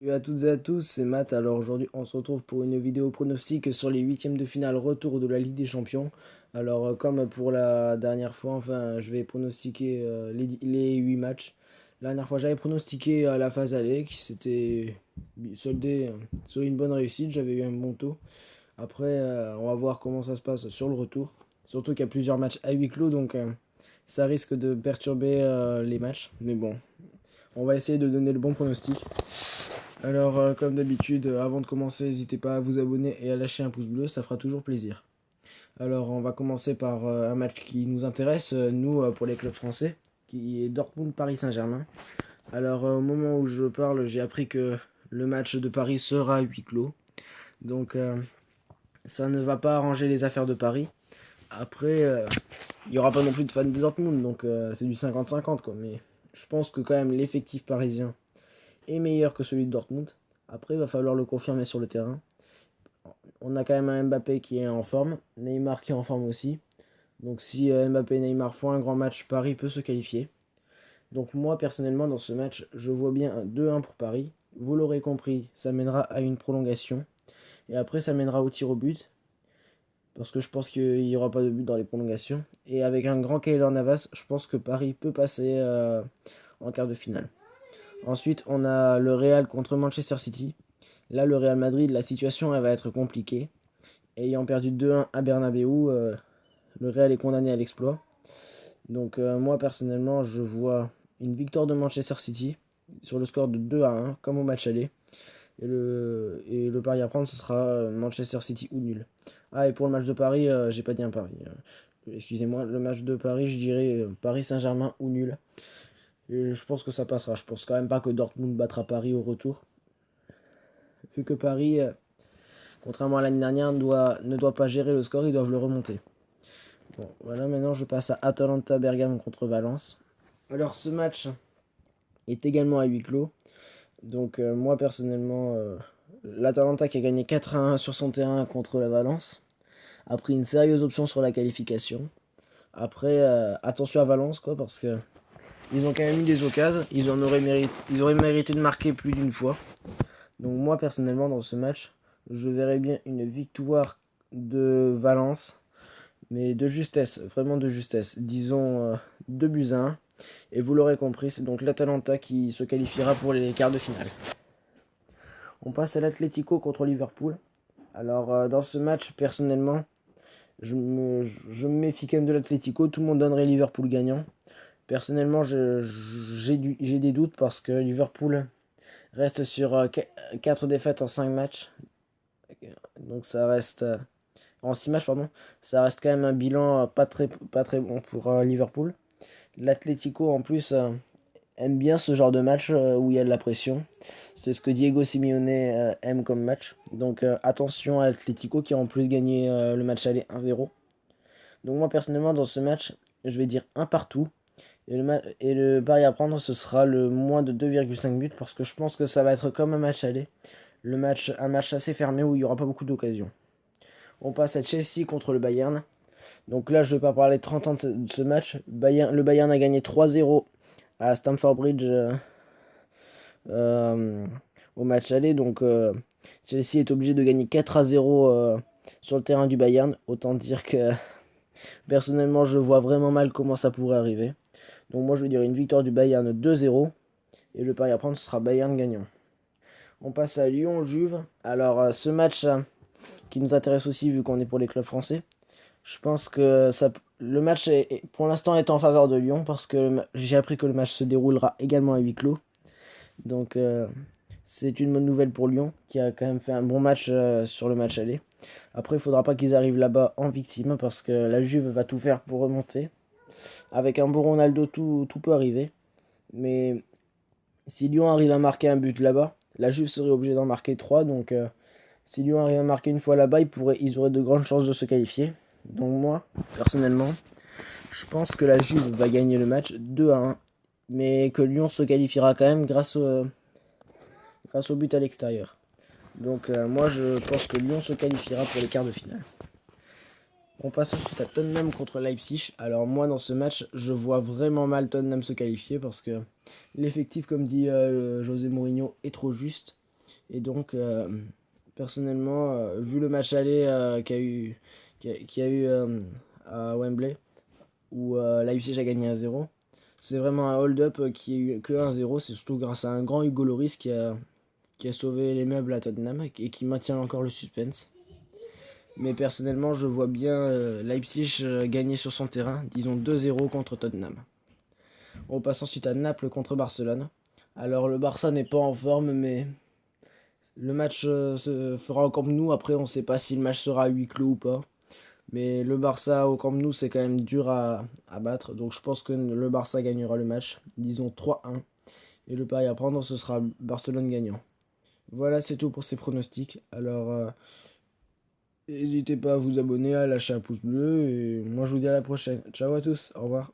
Salut à toutes et à tous, c'est Matt. Alors aujourd'hui, on se retrouve pour une vidéo pronostic sur les huitièmes de finale retour de la Ligue des Champions. Alors comme pour la dernière fois, enfin, je vais pronostiquer les 8 matchs. La dernière fois, j'avais pronostiqué la phase aller qui s'était soldée sur une bonne réussite. J'avais eu un bon taux. Après, on va voir comment ça se passe sur le retour. Surtout qu'il y a plusieurs matchs à huis clos, donc ça risque de perturber les matchs. Mais bon, on va essayer de donner le bon pronostic. Alors, comme d'habitude, avant de commencer, n'hésitez pas à vous abonner et à lâcher un pouce bleu, ça fera toujours plaisir. Alors, on va commencer par un match qui nous intéresse, nous, pour les clubs français, qui est Dortmund-Paris Saint-Germain. Alors, au moment où je parle, j'ai appris que le match de Paris sera à huis clos. Donc, ça ne va pas arranger les affaires de Paris. Après, il n'y aura pas non plus de fans de Dortmund, donc c'est du 50-50, quoi. Mais je pense que quand même l'effectif parisien est meilleur que celui de Dortmund. Après, il va falloir le confirmer sur le terrain. On a quand même un Mbappé qui est en forme, Neymar qui est en forme aussi. Donc si Mbappé et Neymar font un grand match, Paris peut se qualifier. Donc moi personnellement dans ce match, je vois bien un 2-1 pour Paris. Vous l'aurez compris, ça mènera à une prolongation. Et après ça mènera au tir au but. Parce que je pense qu'il n'y aura pas de but dans les prolongations. Et avec un grand Keylor Navas, je pense que Paris peut passer en quart de finale. Ensuite, on a le Real contre Manchester City. Là, le Real Madrid, la situation elle va être compliquée. Ayant perdu 2-1 à Bernabeu, le Real est condamné à l'exploit. Donc moi personnellement, je vois une victoire de Manchester City sur le score de 2-1, comme au match aller. Et le pari à prendre, ce sera Manchester City ou nul. Ah, et pour le match de Paris, j'ai pas dit un pari. Excusez-moi, le match de Paris, je dirais Paris Saint-Germain ou nul. Et je pense que ça passera. Je pense quand même pas que Dortmund battra Paris au retour. Vu que Paris, contrairement à l'année dernière, ne doit pas gérer le score, ils doivent le remonter. Bon, voilà, maintenant je passe à Atalanta Bergame contre Valence. Alors ce match est également à huis clos. Donc moi personnellement, l'Atalanta qui a gagné 4-1 sur son terrain contre la Valence a pris une sérieuse option sur la qualification. Après, attention à Valence, quoi, parce que ils ont quand même eu des occasions. Ils auraient mérité de marquer plus d'une fois. Donc moi personnellement dans ce match, je verrais bien une victoire de Valence, mais de justesse, vraiment de justesse. Disons 2 buts à 1. Et vous l'aurez compris, c'est donc l'Atalanta qui se qualifiera pour les quarts de finale. On passe à l'Atlético contre Liverpool. Alors dans ce match, personnellement, je me méfie quand même de l'Atlético. Tout le monde donnerait Liverpool gagnant. Personnellement, j'ai des doutes parce que Liverpool reste sur 4 défaites en 5 matchs. Donc ça reste en 6 matchs, pardon. Ça reste quand même un bilan pas très bon pour Liverpool. L'Atlético en plus aime bien ce genre de match où il y a de la pression. C'est ce que Diego Simeone aime comme match. Donc attention à l'Atlético qui a en plus gagné le match aller 1-0. Donc moi personnellement dans ce match, je vais dire un partout. Et le pari à prendre ce sera le moins de 2,5 buts parce que je pense que ça va être comme un match aller. Un match assez fermé où il n'y aura pas beaucoup d'occasions. On passe à Chelsea contre le Bayern. Donc là, je ne vais pas parler 30 ans de ce match. Le Bayern a gagné 3-0 à Stamford Bridge euh, au match aller. Donc Chelsea est obligé de gagner 4-0 sur le terrain du Bayern. Autant dire que personnellement, je vois vraiment mal comment ça pourrait arriver. Donc moi, je vais dire une victoire du Bayern 2-0. Et le pari à prendre, ce sera Bayern gagnant. On passe à Lyon-Juve. Alors ce match qui nous intéresse aussi vu qu'on est pour les clubs français. Je pense que le match pour l'instant est en faveur de Lyon parce que j'ai appris que le match se déroulera également à huis clos. Donc c'est une bonne nouvelle pour Lyon qui a quand même fait un bon match sur le match aller. Après il faudra pas qu'ils arrivent là-bas en victime parce que la Juve va tout faire pour remonter. Avec un bon Ronaldo tout peut arriver. Mais si Lyon arrive à marquer un but là-bas, la Juve serait obligée d'en marquer 3. Donc si Lyon arrive à marquer une fois là-bas, ils auraient de grandes chances de se qualifier. Donc moi, personnellement, je pense que la Juve va gagner le match 2-1. Mais que Lyon se qualifiera quand même grâce au but à l'extérieur. Donc moi je pense que Lyon se qualifiera pour les quarts de finale. On passe ensuite à Tottenham contre Leipzig. Alors moi dans ce match, je vois vraiment mal Tottenham se qualifier parce que l'effectif, comme dit José Mourinho, est trop juste. Et donc, personnellement, vu le match aller qu'il y a eu à Wembley, où Leipzig a gagné 1-0, c'est vraiment un hold-up qui est eu que 1-0. C'est surtout grâce à un grand Hugo Lloris qui a sauvé les meubles à Tottenham et qui maintient encore le suspense. Mais personnellement, je vois bien Leipzig gagner sur son terrain, disons 2-0 contre Tottenham. On passe ensuite à Naples contre Barcelone. Alors le Barça n'est pas en forme, mais le match se fera au Camp Nou. Après, on ne sait pas si le match sera à huis clos ou pas. Mais le Barça au Camp Nou, c'est quand même dur à battre. Donc je pense que le Barça gagnera le match. Disons 3-1. Et le pari à prendre, ce sera Barcelone gagnant. Voilà, c'est tout pour ces pronostics. Alors, n'hésitez pas à vous abonner, à lâcher un pouce bleu. Et moi, je vous dis à la prochaine. Ciao à tous. Au revoir.